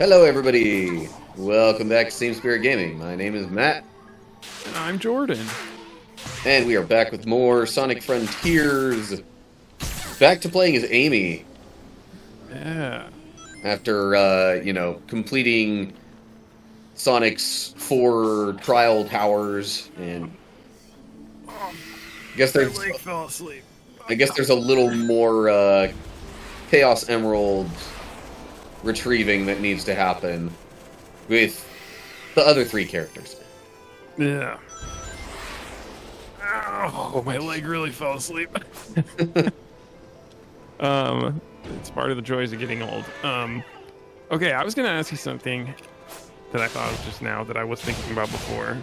Hello, everybody. Welcome back to Same Spirit Gaming. My name is Matt, And I'm Jordan. and we are back with more Sonic Frontiers. Back to playing as Amy Yeah. after, completing Sonic's 4 trial towers, and I guess there's, My leg fell asleep. I guess there's a little more Chaos Emerald retrieving that needs to happen with the other 3 characters. Yeah. Oh, my leg really fell asleep. It's part of the joys of getting old. Okay, I was gonna ask you something that I thought of just now that I was thinking about before.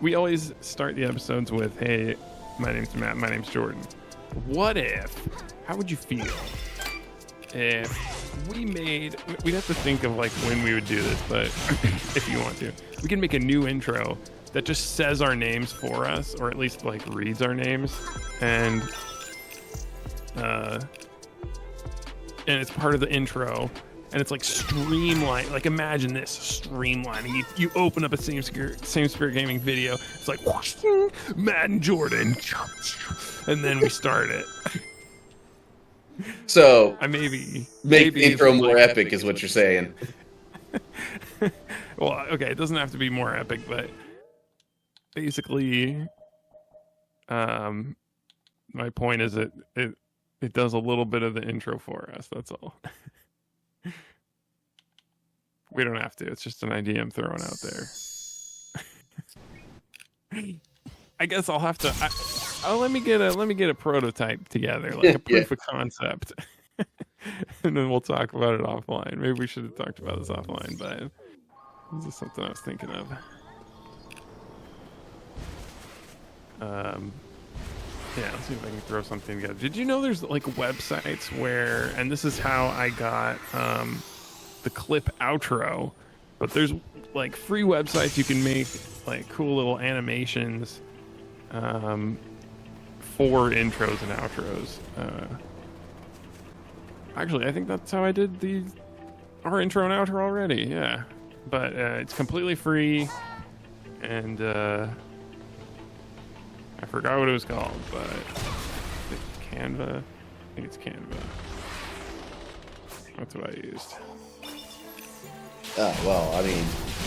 We always start the episodes with, "Hey, my name's Matt. My name's Jordan." How would you feel if we'd have to think of like when we would do this, but if you want to, we can make a new intro that just says our names for us, or at least like reads our names, and it's part of the intro, and it's like streamlined. Like imagine this streamlining. You open up a Same Spirit Gaming video. It's like whoosh, Matt and Jordan, and then we start it. So, I maybe make the intro more like, epic is what you're saying. Well, okay, it doesn't have to be more epic, but basically, my point is it does a little bit of the intro for us. That's all. We don't have to. It's just an idea I'm throwing out there. I guess I'll have to. Let me get a prototype together, like a proof of concept, and then we'll talk about it offline. Maybe we should have talked about this offline, but this is something I was thinking of. Yeah, let's see if I can throw something together. Did you know there's like websites where, and this is how I got the clip outro, but there's like free websites you can make like cool little animations for intros and outros. Actually, I think that's how I did our intro and outro already. Yeah, but it's completely free, and I forgot what it was called, but Canva. I think it's Canva. That's what I used. Well, I mean,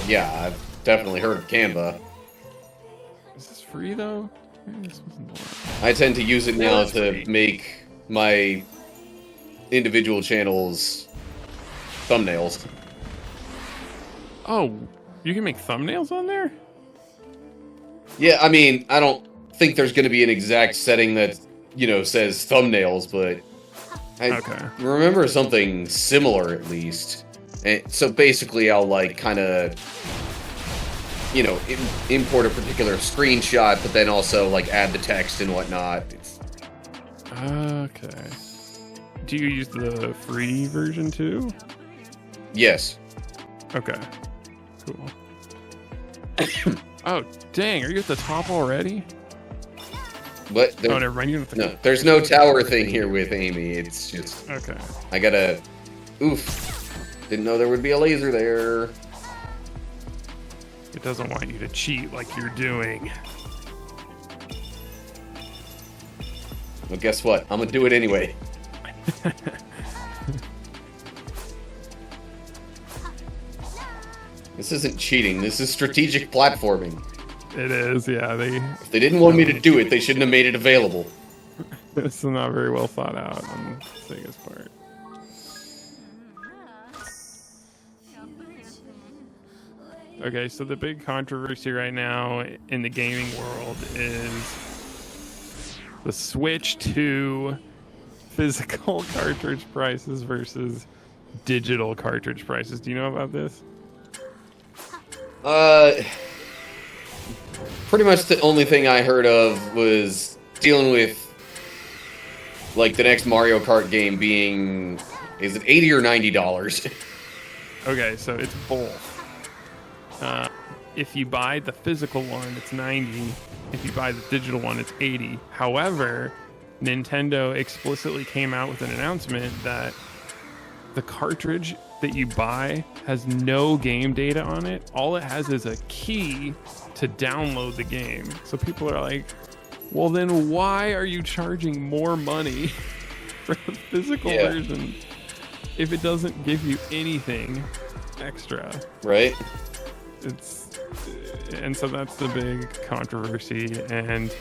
yeah, I've definitely heard of Canva. Is this free though? This wasn't I tend to use it now it's to free. make my individual channels thumbnails. Oh, you can make thumbnails on there? Yeah, I mean, I don't think there's going to be an exact setting that, says thumbnails, but I remember something similar at least. And so basically I'll like kind of, import a particular screenshot, but then also like add the text and whatnot. Okay. Do you use the free version too? Yes. Okay. Cool. Oh, dang. Are you at the top already? But Oh, never mind. You don't have to... No, there's no tower thing here with Amy. It's just... Okay. I gotta... Oof. Didn't know there would be a laser there. It doesn't want you to cheat like you're doing. Well, guess what? I'm gonna do it anyway. This isn't cheating. This is strategic platforming. It is, yeah. If they didn't want me to do it, they shouldn't have made it available. It's not very well thought out on Sega's part. Okay, so the big controversy right now in the gaming world is the switch to physical cartridge prices versus digital cartridge prices. Do you know about this? Pretty much the only thing I heard of was dealing with, like, the next Mario Kart game being, is it $80 or $90? Okay, so it's both. If you buy the physical one, it's 90. If you buy the digital one, it's 80. However, Nintendo explicitly came out with an announcement that the cartridge that you buy has no game data on it. All it has is a key to download the game. So people are like, well, then why are you charging more money for the physical version if it doesn't give you anything extra? Right. And so that's the big controversy, and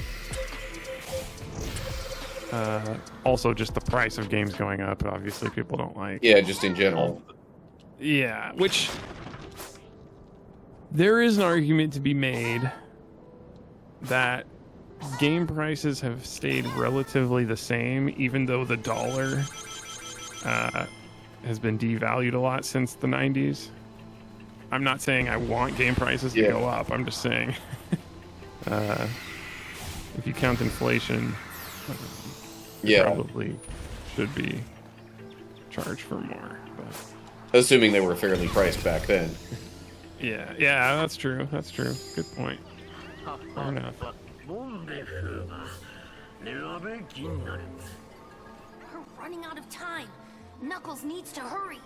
also just the price of games going up. Obviously, people don't like. Yeah, just in general. Yeah, which there is an argument to be made that game prices have stayed relatively the same, even though the dollar has been devalued a lot since the 90s. I'm not saying I want game prices to go up. I'm just saying if you count inflation, probably should be charged for more. But assuming they were fairly priced back then. Yeah, that's true. That's true. Good point. Fair enough. We're running out of time. Knuckles needs to hurry.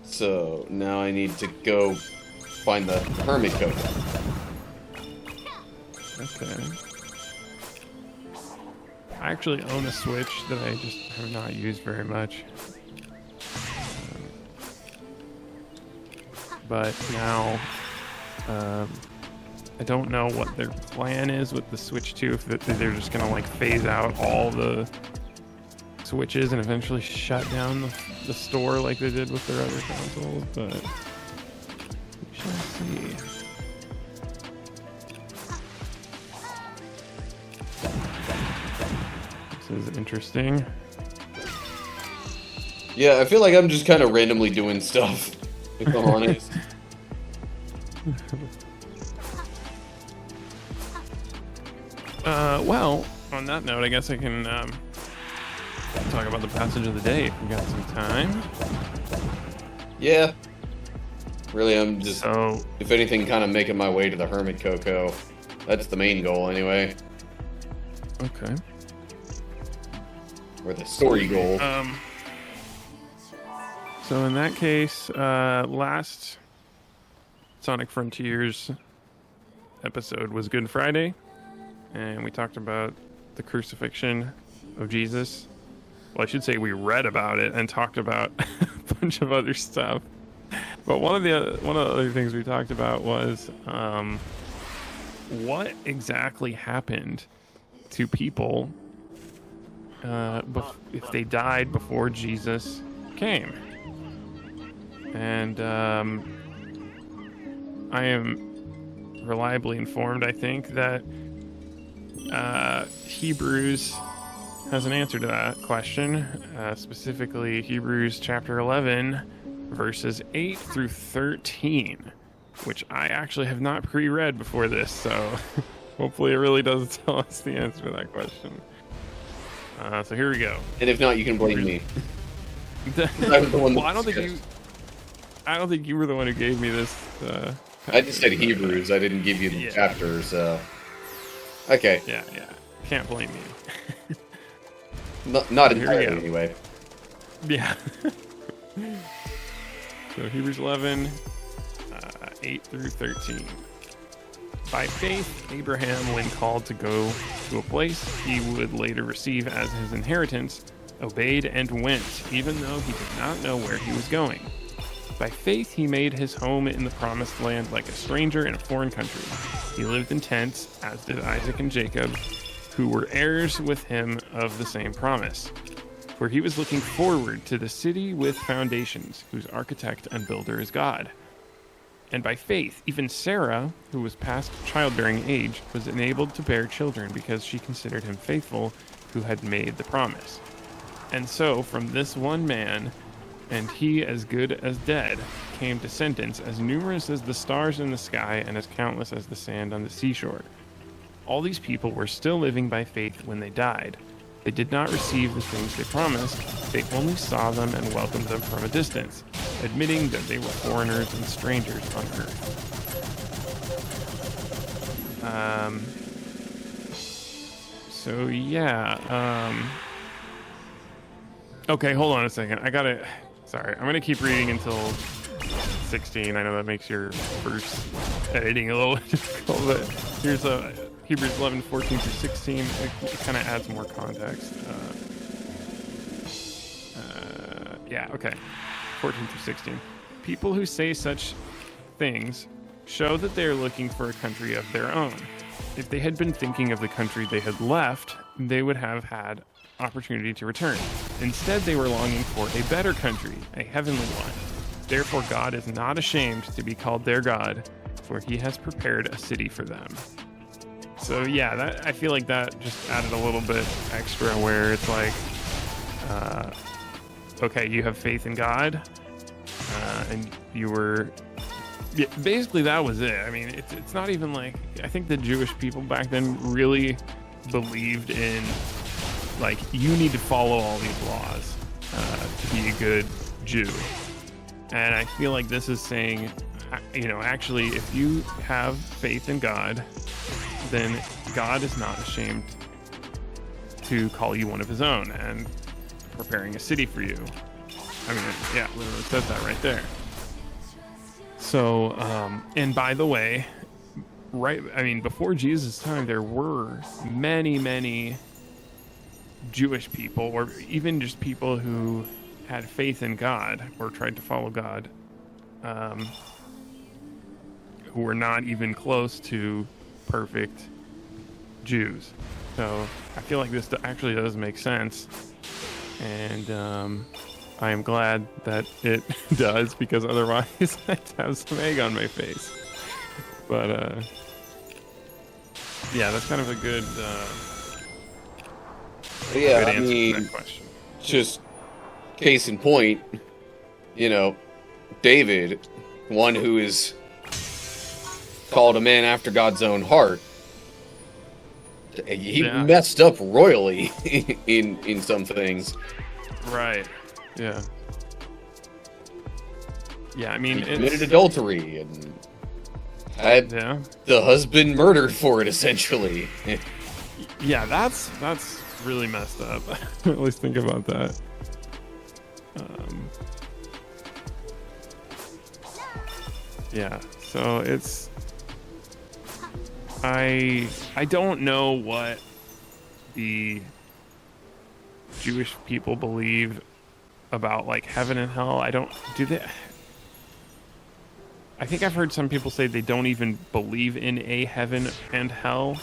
So now I need to go find the Hermit Koco. Okay. I actually own a Switch that I just have not used very much. But now, I don't know what their plan is with the Switch 2. If they're just gonna like phase out all the Switches and eventually shut down the store like they did with their other consoles, but we shall see. This is interesting. Yeah, I feel like I'm just kind of randomly doing stuff, if I'm honest. Well, on that note, I guess I can talk about the passage of the day if we got some time. Yeah. Really, I'm just, if anything, kind of making my way to the Hermit Koco. That's the main goal, anyway. Okay. Or the story goal. So in that case, last Sonic Frontiers episode was Good Friday, and we talked about the crucifixion of Jesus. Well, I should say we read about it and talked about a bunch of other stuff. But one of the other things we talked about was what exactly happened to people if they died before Jesus came. And I am reliably informed, I think, that Hebrews has an answer to that question, specifically Hebrews chapter 11, verses 8 through 13, which I actually have not pre-read before this, so hopefully it really does tell us the answer to that question. So here we go. And if not, you can blame me. Well, I don't think you were the one who gave me this. I just said Hebrews. I didn't give you the chapter, so okay. Yeah. Can't blame me. Not entirely, anyway. Yeah. So Hebrews 11, 8 through 13. By faith, Abraham, when called to go to a place he would later receive as his inheritance, obeyed and went, even though he did not know where he was going. By faith, he made his home in the promised land like a stranger in a foreign country. He lived in tents, as did Isaac and Jacob, who were heirs with him of the same promise. For he was looking forward to the city with foundations, whose architect and builder is God. And by faith, even Sarah, who was past childbearing age, was enabled to bear children because she considered him faithful who had made the promise. And so, from this one man, and he as good as dead, came descendants as numerous as the stars in the sky and as countless as the sand on the seashore. All these people were still living by faith when they died. They did not receive the things they promised, they only saw them and welcomed them from a distance, admitting that they were foreigners and strangers on earth. Okay, hold on a second. Sorry, I'm gonna keep reading until 16. I know that makes your first editing a little difficult, but here's Hebrews 11, 14 through 16. It kind of adds more context. Yeah, okay. 14 through 16. People who say such things show that they are looking for a country of their own. If they had been thinking of the country they had left, they would have had opportunity to return. Instead, they were longing for a better country, a heavenly one. Therefore, God is not ashamed to be called their God, for he has prepared a city for them. So yeah, I feel like that just added a little bit extra where it's like, okay, you have faith in God, and you were... Yeah, basically that was it. I mean, it's not even like... I think the Jewish people back then really believed in, like, you need to follow all these laws to be a good Jew. And I feel like this is saying, you know, actually, if you have faith in God, then God is not ashamed to call you one of his own and preparing a city for you. I mean, yeah, literally says that right there. So, and by the way, before Jesus' time, there were many Jewish people, or even just people who had faith in God or tried to follow God, who were not even close to perfect Jews. So I feel like this actually does make sense, and I am glad that it does, because otherwise I'd have some egg on my face. But yeah, that's kind of a good yeah, answer to that question. Just case in point, you know, David, one who is called a man after God's own heart, he messed up royally in some things. Right. Yeah. Yeah, I mean, he committed adultery and had the husband murdered for it, essentially. Yeah, that's really messed up. At least think about that. Yeah, so it's... I don't know what the Jewish people believe about, like, heaven and hell. I think I've heard some people say they don't even believe in a heaven and hell.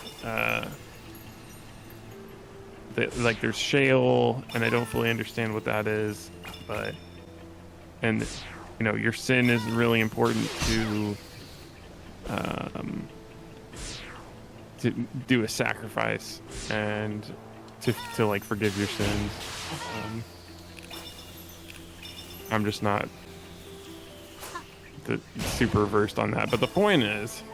Like, there's Sheol, and I don't fully understand what that is, but, and, you know, your sin is really important to do a sacrifice and to like forgive your sins. I'm just not super versed on that, but the point is,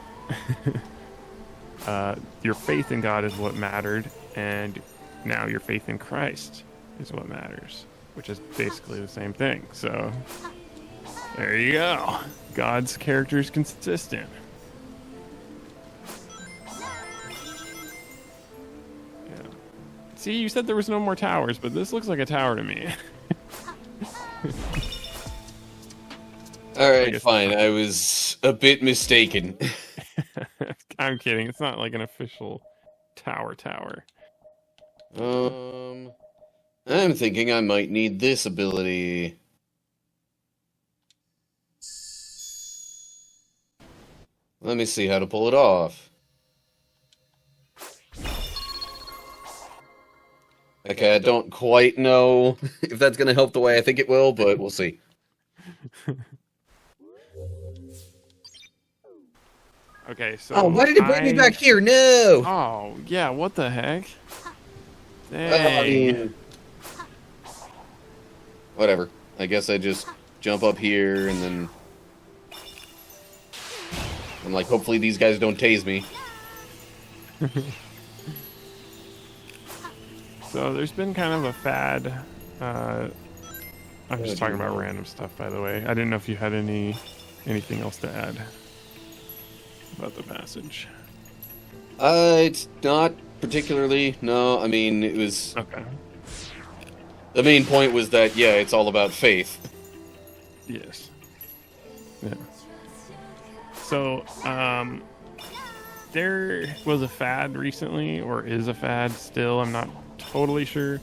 your faith in God is what mattered, and now your faith in Christ is what matters, which is basically the same thing. So there you go. God's character is consistent. Yeah. See, you said there was no more towers, but this looks like a tower to me. All right, fine. I was a bit mistaken. I'm kidding. It's not like an official tower. I'm thinking I might need this ability. Let me see how to pull it off. Okay, I don't quite know if that's going to help the way I think it will, but we'll see. Okay, so... Oh, why did it bring me back here? No! Oh, yeah, what the heck? I mean, whatever. I guess I just jump up here and then... I'm like, hopefully these guys don't tase me. So there's been kind of a fad. I'm just talking about random stuff, by the way. I didn't know if you had anything else to add about the passage. It's not particularly. No, I mean, it was... Okay. The main point was that, yeah, it's all about faith. Yes. Yeah. So, there was a fad recently, or is a fad still, I'm not totally sure,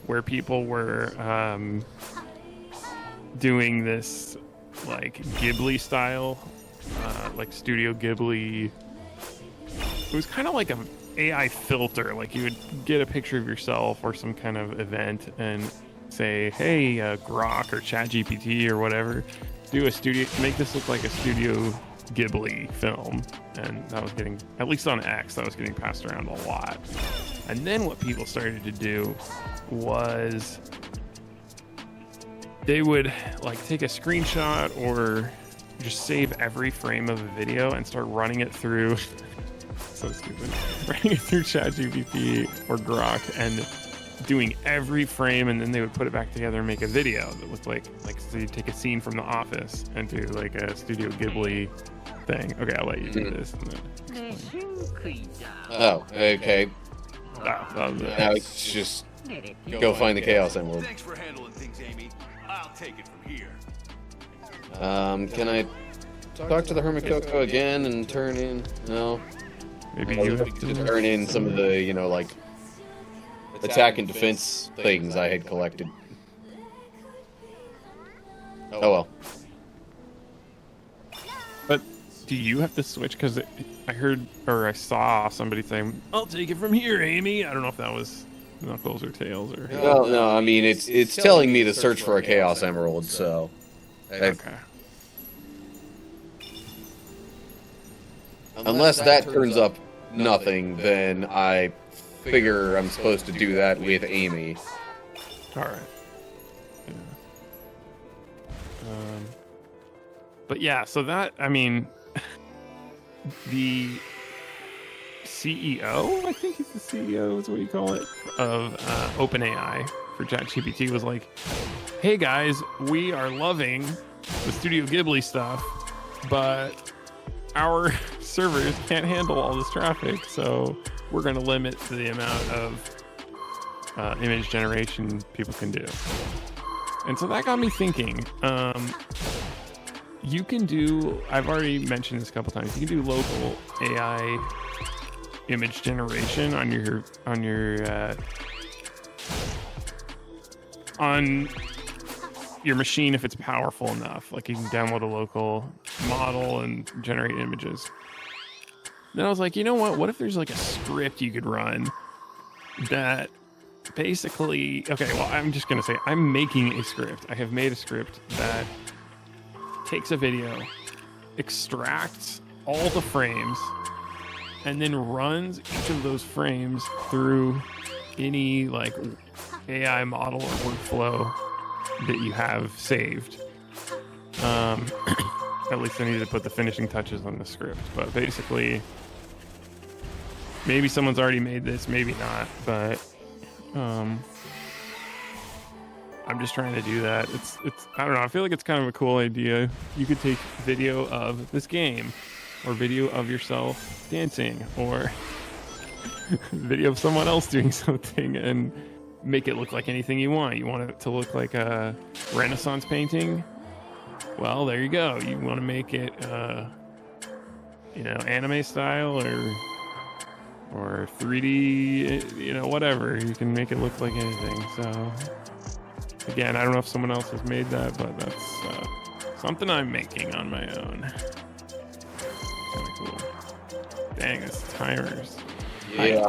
where people were doing this, like, Ghibli style, like Studio Ghibli. It was kind of like an AI filter. Like, you would get a picture of yourself or some kind of event and say, hey, Grok or ChatGPT or whatever, make this look like a Studio Ghibli film. And that was getting, at least on X, that was getting passed around a lot. And then what people started to do was they would, like, take a screenshot or just save every frame of a video and start running it through so stupid, running it through ChatGPT or Grok and doing every frame, and then they would put it back together and make a video that looked like so you take a scene from The Office and do like a Studio Ghibli thing. Okay, I'll let you do this. Oh, okay. That was it. Now it's just go find the Chaos Emerald. Thanks for handling things, Amy. I'll take it from here. Can I talk to the Hermit Koco again and turn in? No. Maybe you have to turn in some of the, you know, like, attack and defense things I had collected. Oh well. But do you have to switch? Because I heard, or I saw somebody saying, "I'll take it from here, Amy." I don't know if that was Knuckles or Tails or. Well, no, I mean it's telling me to search for a Chaos Emerald, so. Okay. Unless that turns up nothing, then I figure I'm supposed to do that with Amy. All right. Yeah. But yeah, so that, I mean, the CEO, I think he's the CEO, is what you call it, of OpenAI for ChatGPT was like, hey guys, we are loving the Studio Ghibli stuff, but our servers can't handle all this traffic, so we're going to limit the amount of image generation people can do. And so that got me thinking, you can do, I've already mentioned this a couple times, you can do local AI image generation on your machine if it's powerful enough. Like, you can download a local model and generate images. Then I was like, you know what if there's like a script you could run that basically, okay, well, I'm just gonna say I'm making a script. I have made a script that takes a video, extracts all the frames, and then runs each of those frames through any like AI model or workflow that you have saved. At least I need to put the finishing touches on the script, but basically maybe someone's already made this, maybe not, but I'm just trying to do that. It's I don't know, I feel like it's kind of a cool idea. You could take video of this game, or video of yourself dancing, or video of someone else doing something, and make it look like anything you want. You want it to look like a Renaissance painting? Well, there you go. You want to make it, anime style or 3D, whatever. You can make it look like anything. So, again, I don't know if someone else has made that, but that's something I'm making on my own. Kind of cool. Dang, this timers. Yeah.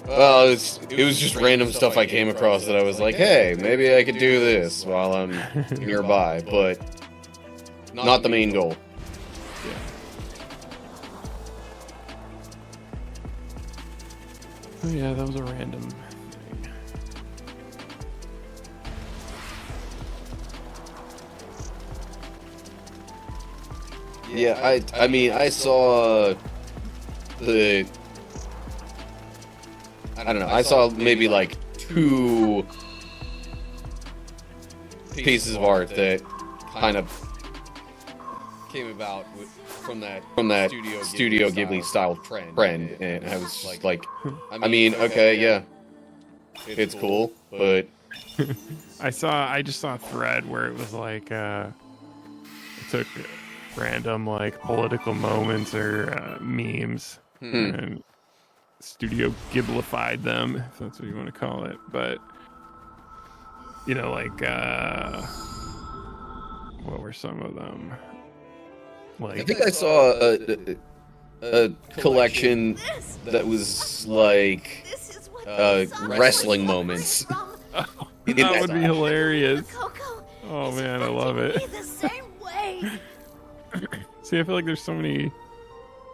Well, it was just random stuff I came across that I was like, hey, maybe I could do this while I'm nearby, but not the main goal. Yeah. Oh yeah, that was a random thing. Yeah, I mean, I saw the... I don't know, I saw maybe like 2 pieces of art that kind of came about from that Studio Ghibli style trend, and I was just like, I mean, okay, yeah, it's cool, but I just saw a thread where it was like it took random like political moments or memes and Studio Ghiblified them, if that's what you want to call it. But like what were some of them? Like, I think I saw a collection that was like wrestling moments. That would be hilarious. Oh man, I love it. See, I feel like there's so many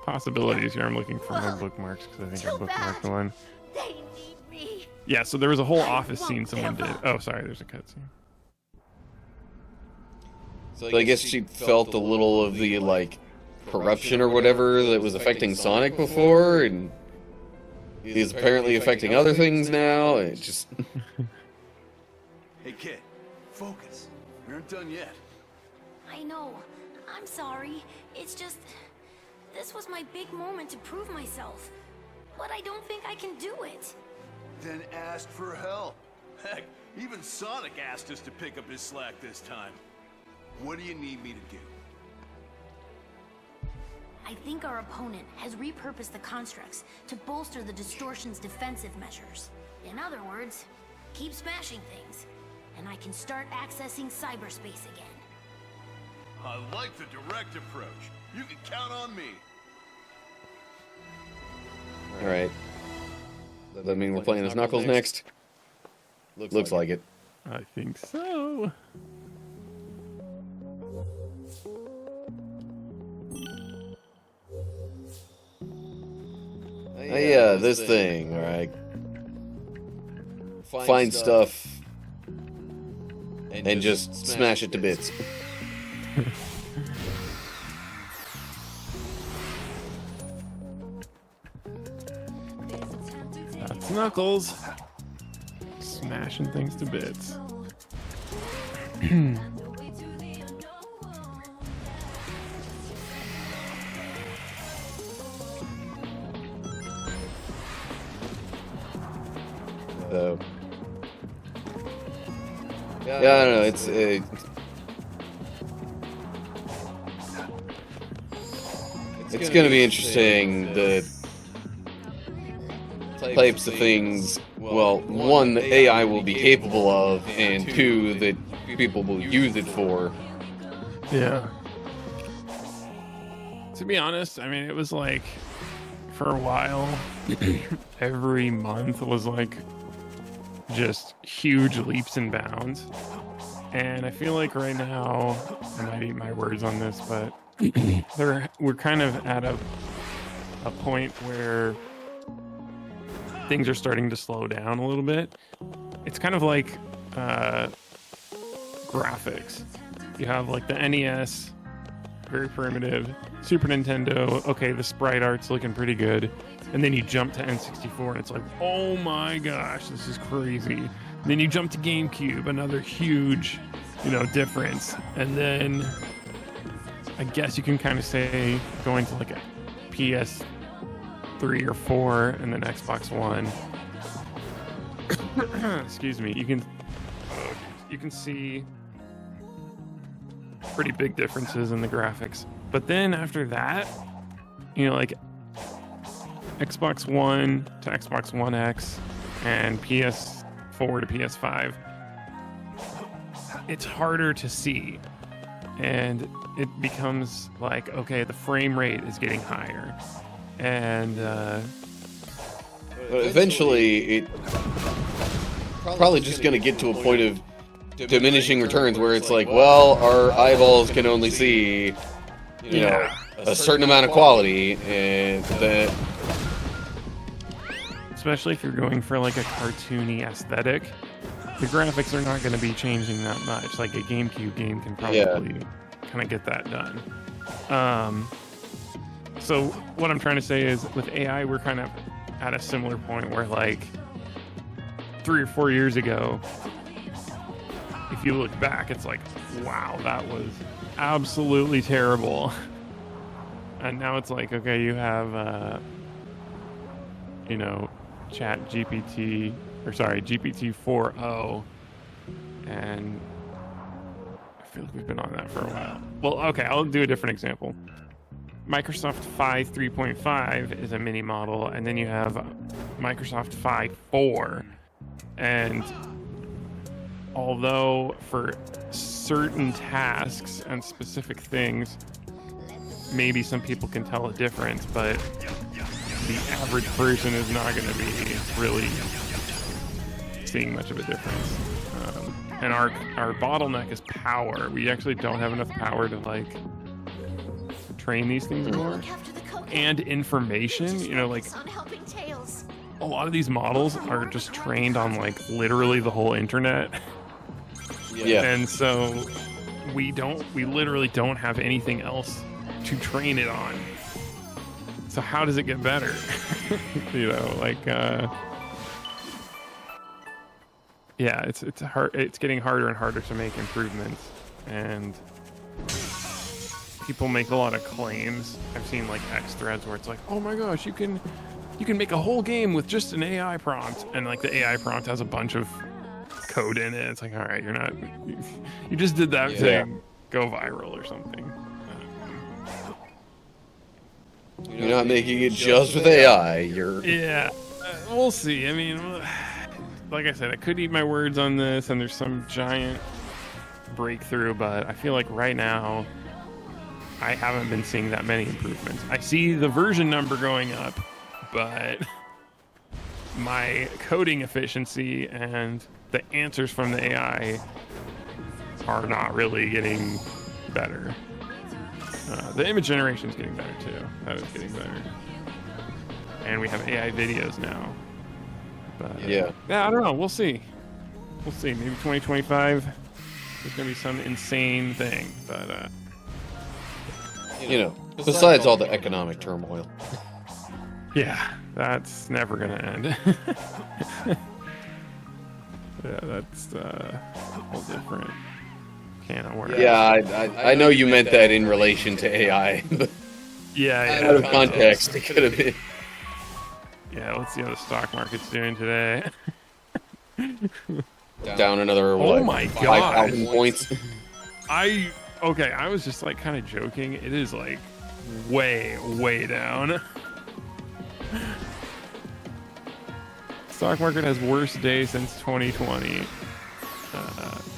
possibilities here. I'm looking for my bookmarks because I think I bookmarked one. They need me. Yeah, so there was a whole office scene someone did. Oh, sorry, there's a cutscene. So I guess she felt a little of the like corruption or whatever that was affecting Sonic before, and is apparently affecting other things now. It just. Hey kid, focus. We aren't done yet. I know. I'm sorry. It's just... This was my big moment to prove myself. But I don't think I can do it. Then ask for help. Heck, even Sonic asked us to pick up his slack this time. What do you need me to do? I think our opponent has repurposed the constructs to bolster the distortion's defensive measures. In other words, keep smashing things, and I can start accessing cyberspace again. I like the direct approach. You can count on me. Alright. Does that mean we're playing as Knuckles next? Looks like it. I think so. Yeah, this thing, alright. Find stuff and just smash it to bits. That's Knuckles. Smashing things to bits. Yeah, I don't know. It's going to be interesting, the types of things, well, one, the AI will be capable of, and two, that people will use it for. Yeah. To be honest, I mean, it was like, for a while, every month was like just huge leaps and bounds. And I feel like right now, I might eat my words on this, but we're kind of at a point where things are starting to slow down a little bit. It's kind of like graphics. You have like the NES, very primitive. Super Nintendo, okay, the sprite art's looking pretty good. And then you jump to N64 and it's like, oh my gosh, this is crazy. And then you jump to GameCube, another huge, difference. And then I guess you can kind of say going to like a PS3 or 4 and then Xbox One. Excuse me. You can see pretty big differences in the graphics. But then after that, like Xbox One to Xbox One X and PS4 to PS5, it's harder to see. And it becomes like, okay, the frame rate is getting higher. And but eventually, it probably just going to get to a point of diminishing returns where it's like, well, our eyeballs can only see, a certain amount of quality, and that. Especially if you're going for like a cartoony aesthetic, the graphics are not going to be changing that much. Like a GameCube game can probably kind of get that done. So what I'm trying to say is with AI, we're kind of at a similar point where like 3 or 4 years ago, if you look back, it's like, wow, that was absolutely terrible. And now it's like, okay, you have, GPT 4.0 And I feel like we've been on that for a while. Well, okay, I'll do a different example. Microsoft Phi 3.5 is a mini model, and then you have Microsoft Phi 4. And although for certain tasks and specific things, maybe some people can tell a difference, but the average person is not going to be really seeing much of a difference. And our bottleneck is power. We actually don't have enough power to like train these things more. And information, you know, like a lot of these models are just trained on like literally the whole internet. Yeah. And so we literally don't have anything else to train it on. So how does it get better? You know, like yeah, it's hard. It's getting harder and harder to make improvements, and people make a lot of claims. I've seen like X threads where it's like, oh my gosh, you can make a whole game with just an AI prompt, and like the AI prompt has a bunch of code in it. It's like, all right, you just did that thing go viral or something. You're not making it just with AI. Yeah, we'll see. I mean, like I said, I could eat my words on this, and there's some giant breakthrough, but I feel like right now I haven't been seeing that many improvements. I see the version number going up, but my coding efficiency and the answers from the AI are not really getting better. The image generation is getting better too. That is getting better. And we have AI videos now. But, yeah, I don't know. We'll see. We'll see. Maybe 2025 there's going to be some insane thing. But, you know, besides all the economic turmoil. Yeah, that's never going to end. Yeah, that's a whole different can of worms. Yeah, I know you meant that in relation to AI. But yeah. Out of context, it could have been. Yeah, let's see how the stock market's doing today. Down another, oh my god, 5,000 points. I was just like kind of joking. It is like way down. Stock market has worst day since 2020.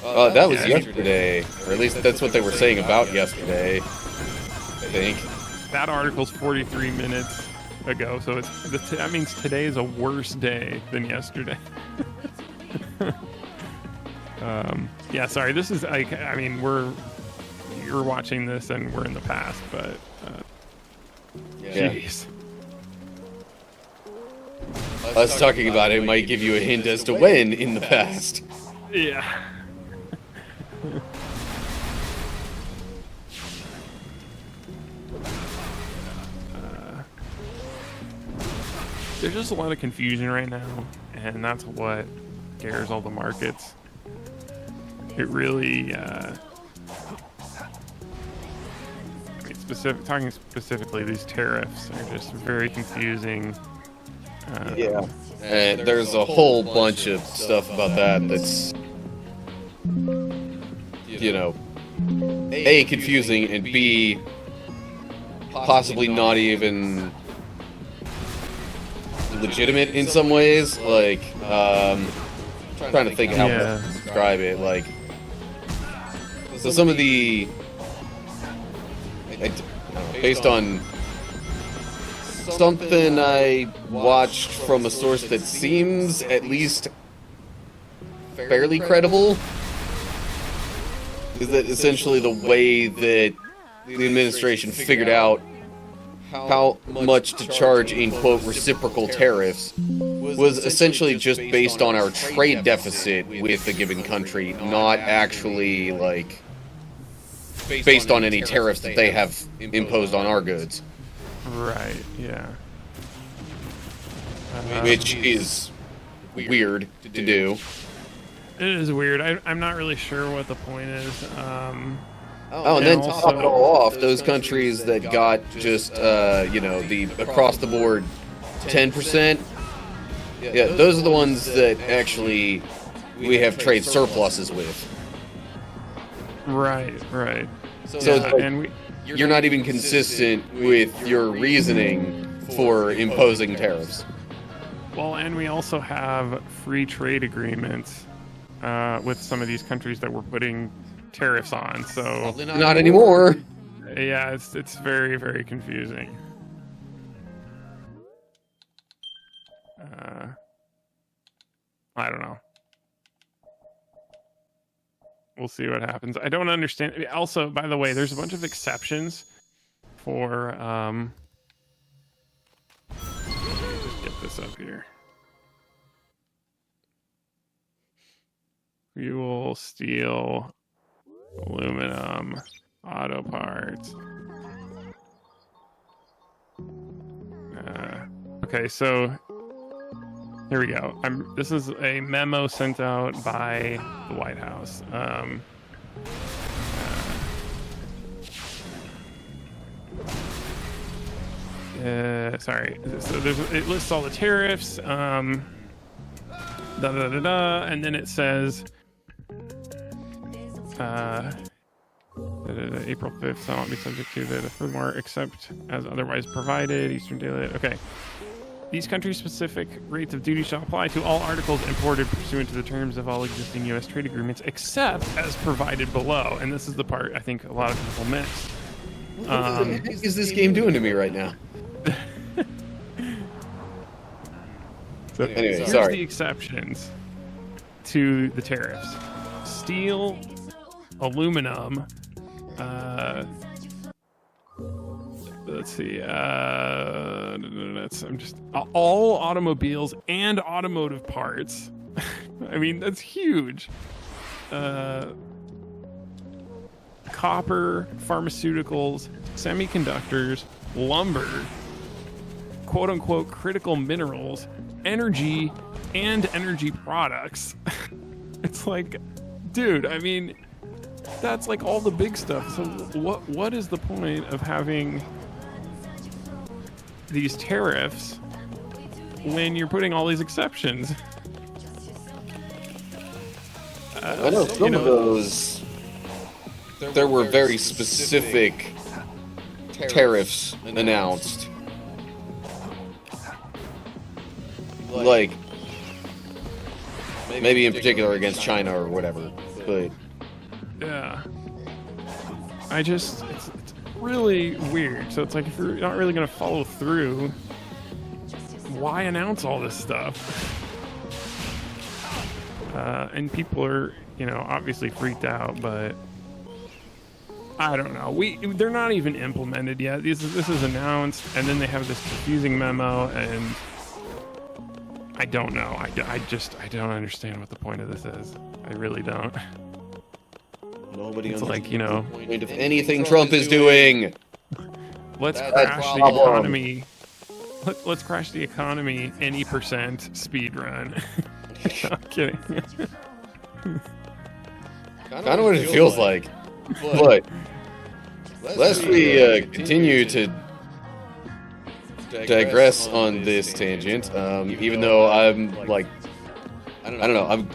That was yesterday, or at least that's what they were saying about yesterday, I think. That article's 43 minutes ago, so that means today is a worse day than yesterday. Yeah, sorry. This is like, I mean, you're watching this and we're in the past, but jeez. Us talking about it might give you a hint as to when in the past. Yeah. There's just a lot of confusion right now, and that's what scares all the markets. It really, I mean, talking specifically, these tariffs are just very confusing. Yeah, and there's a whole bunch of stuff about that's, you know, A, confusing, and B, possibly not even legitimate in some ways. Like, trying to think how to describe it. Like, so some of the, based on something I watched from a source that seems at least fairly credible, is that essentially the way that the administration figured out how much to charge in, quote, reciprocal tariffs was essentially just based on our trade deficit with a given country, not actually, like, based on any tariffs that they have imposed on our goods. Right, yeah. Which is weird to do. It is weird. I'm not really sure what the point is. And then to top it all off, those countries that got just, you know, the across-the-board 10%, yeah, those are the ones that actually we have trade surpluses with. Right. So Yeah, it's like, and you're not even consistent with your reasoning for imposing tariffs. Well, and we also have free trade agreements with some of these countries that we're putting tariffs on. So Probably not anymore. yeah, it's very, very confusing. I don't know. We'll see what happens. I don't understand. Also, by the way, there's a bunch of exceptions for just get this up here. Fuel, steel, aluminum, auto parts. Okay, so here we go. This is a memo sent out by the White House. Sorry. So it lists all the tariffs. And then it says April 5th shall not be subject to the furthermore except as otherwise provided. Eastern Daylight. Okay. These country-specific rates of duty shall apply to all articles imported pursuant to the terms of all existing U.S. trade agreements, except as provided below. And this is the part I think a lot of people miss. What the heck is this game doing to me right now? So anyway, here's sorry. the exceptions to the tariffs: steel, aluminum. Let's see. I'm just all automobiles and automotive parts. I mean, that's huge. Copper, pharmaceuticals, semiconductors, lumber, quote unquote critical minerals, energy, and energy products. It's like, dude, I mean, that's like all the big stuff. So what is the point of having these tariffs when you're putting all these exceptions? I know some of those, there were very specific tariffs announced. Like, maybe in particular against China or whatever, but... Yeah. It's really weird. So it's like, if you're not really going to follow through, why announce all this stuff? And people are, obviously freaked out, but I don't know. They're not even implemented yet. This is announced, and then they have this confusing memo, and I don't know. I don't understand what the point of this is. I really don't. Nobody it's like, point of anything Trump is doing. Let's crash the economy. Let's crash the economy any % speed run. I'm kidding. Kind of what it feels like. But lest we continue to digress on this tangent, even though I'm like, I don't know, I'm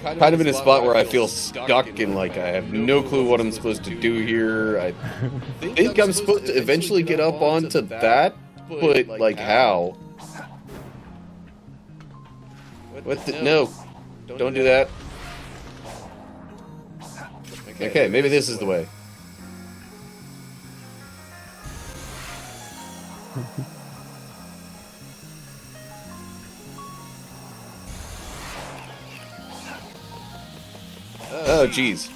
kind of in a spot where I feel stuck and like I have no clue what I'm supposed to do here. I think I'm supposed to eventually get up onto that, but like how? What the? No, don't do that. Okay, maybe this is the way. Oh, jeez.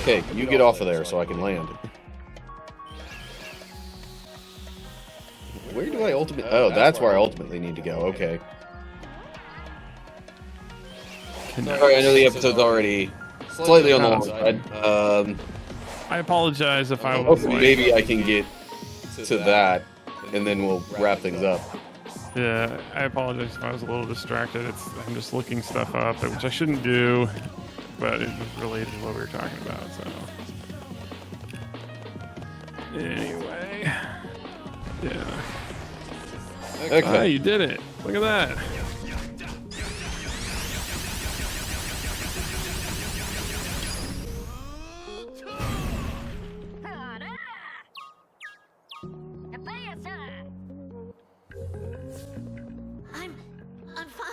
Okay, you get off of there so I can land. Where do I ultimately... Oh, that's where I ultimately need to go. Okay. Sorry, I know the episode's already slightly on the long side. I apologize if I was hopefully maybe I can get to that, and then we'll wrap things up. Yeah, I apologize if I was a little distracted. I'm just looking stuff up, which I shouldn't do, but it was related to what we were talking about, so... Anyway... Yeah. Okay. Ah, you did it! Look at that!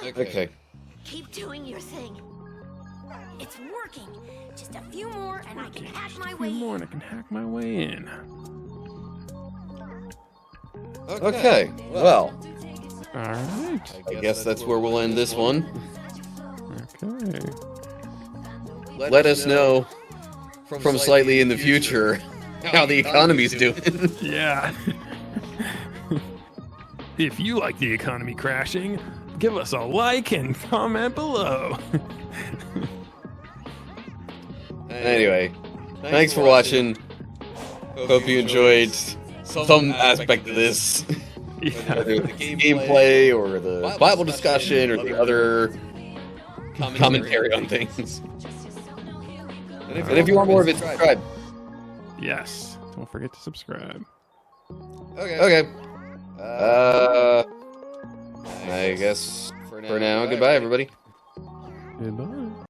Okay. Keep doing your thing. It's working. Just a few more and I can hack my way More in. and I can hack my way in. Okay. Well, All right. I guess that's where we'll end this one. Okay. Let us know from slightly in the future how the economy's doing. Yeah. If you like the economy crashing, give us a like and comment below. Anyway, thanks for watching. Hope you enjoyed some aspect of this. Yeah. Whether the gameplay or the Bible discussion or the other commentary on things. And if you want more of it, subscribe. Yes. Don't forget to subscribe. Okay. I guess for now, goodbye, everybody. Goodbye.